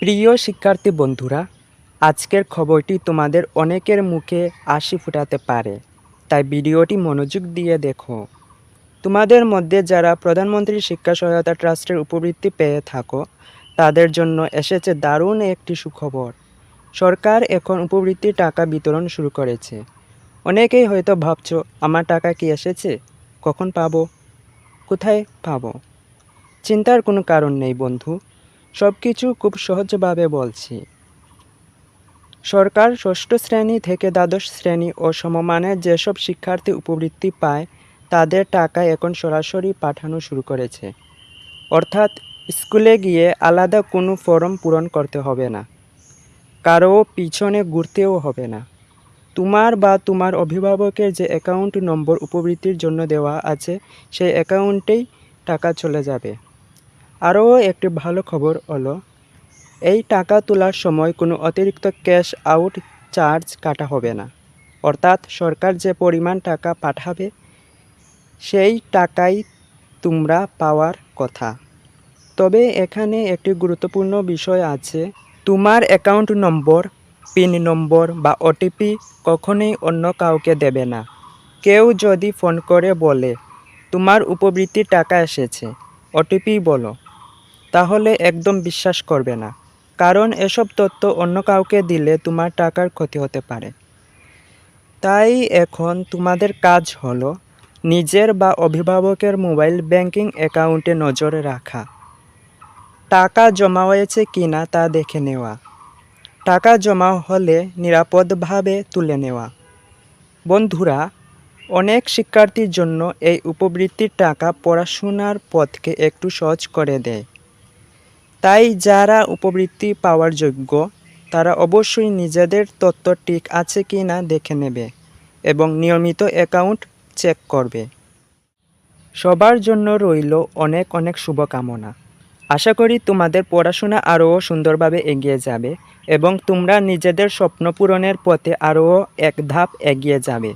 প্রিয় শিক্ষার্থী বন্ধুরা, আজকের খবরটি তোমাদের অনেকের মুখে হাসি ফোটাতে পারে, তাই ভিডিওটি মনোযোগ দিয়ে দেখো। তোমাদের মধ্যে যারা প্রধানমন্ত্রী শিক্ষা সহায়তা ট্রাস্টের উপবৃত্তি পেয়ে থাকো, তাদের জন্য এসেছে দারুণ একটি সুখবর। সরকার এখন উপবৃত্তির টাকা বিতরণ শুরু করেছে। অনেকেই হয়তো ভাবছো, আমার টাকা কি এসেছে? কখন পাবো? কোথায় পাবো? চিন্তার কোনো কারণ নেই বন্ধু, সব কিছু খুব সহজভাবে বলছি। সরকার ষষ্ঠ শ্রেণী থেকে দ্বাদশ শ্রেণী ও সমমানের যেসব শিক্ষার্থী উপবৃত্তি পায়, তাদের টাকা এখন সরাসরি পাঠানো শুরু করেছে। অর্থাৎ স্কুলে গিয়ে আলাদা কোনো ফর্ম পূরণ করতে হবে না, কারো পিছনে ঘুরতেও হবে না। তোমার বা তোমার অভিভাবকের যে অ্যাকাউন্ট নম্বর উপবৃত্তির জন্য দেওয়া আছে, সেই অ্যাকাউন্টেই টাকা চলে যাবে। আরও একটি ভালো খবর হলো, এই টাকা তোলার সময় কোনো অতিরিক্ত ক্যাশ আউট চার্জ কাটা হবে না। অর্থাৎ সরকার যে পরিমাণ টাকা পাঠাবে, সেই টাকাই তোমরা পাওয়ার কথা। তবে এখানে একটি গুরুত্বপূর্ণ বিষয় আছে। তোমার অ্যাকাউন্ট নম্বর, পিন নম্বর বা ওটিপি কখনোই অন্য কাউকে দেবে না। কেউ যদি ফোন করে বলে, তোমার উপবৃত্তির টাকা এসেছে, ওটিপি বলো, তাহলে একদম বিশ্বাস করবে না। কারণ এসব তথ্য অন্য কাউকে দিলে তোমার টাকার ক্ষতি হতে পারে। তাই এখন তোমাদের কাজ হলো নিজের বা অভিভাবকের মোবাইল ব্যাংকিং অ্যাকাউন্টে নজর রাখা। টাকা জমা হয়েছে কিনা তা দেখে নেওয়া। টাকা জমা হলে নিরাপদভাবে তুলে নেওয়া। বন্ধুরা, অনেক শিক্ষার্থীর জন্য এই উপবৃত্তির টাকা পড়াশোনার পথকে একটু সহজ করে দেয়। তাই যারা উপবৃত্তি পাওয়ার যোগ্য, তারা অবশ্যই নিজেদের তথ্য ঠিক আছে কি না দেখে নেবে এবং নিয়মিত অ্যাকাউন্ট চেক করবে। সবার জন্য রইল অনেক অনেক শুভকামনা। আশা করি তোমাদের পড়াশোনা আরও সুন্দরভাবে এগিয়ে যাবে এবং তোমরা নিজেদের স্বপ্ন পূরণের পথে আরও এক ধাপ এগিয়ে যাবে।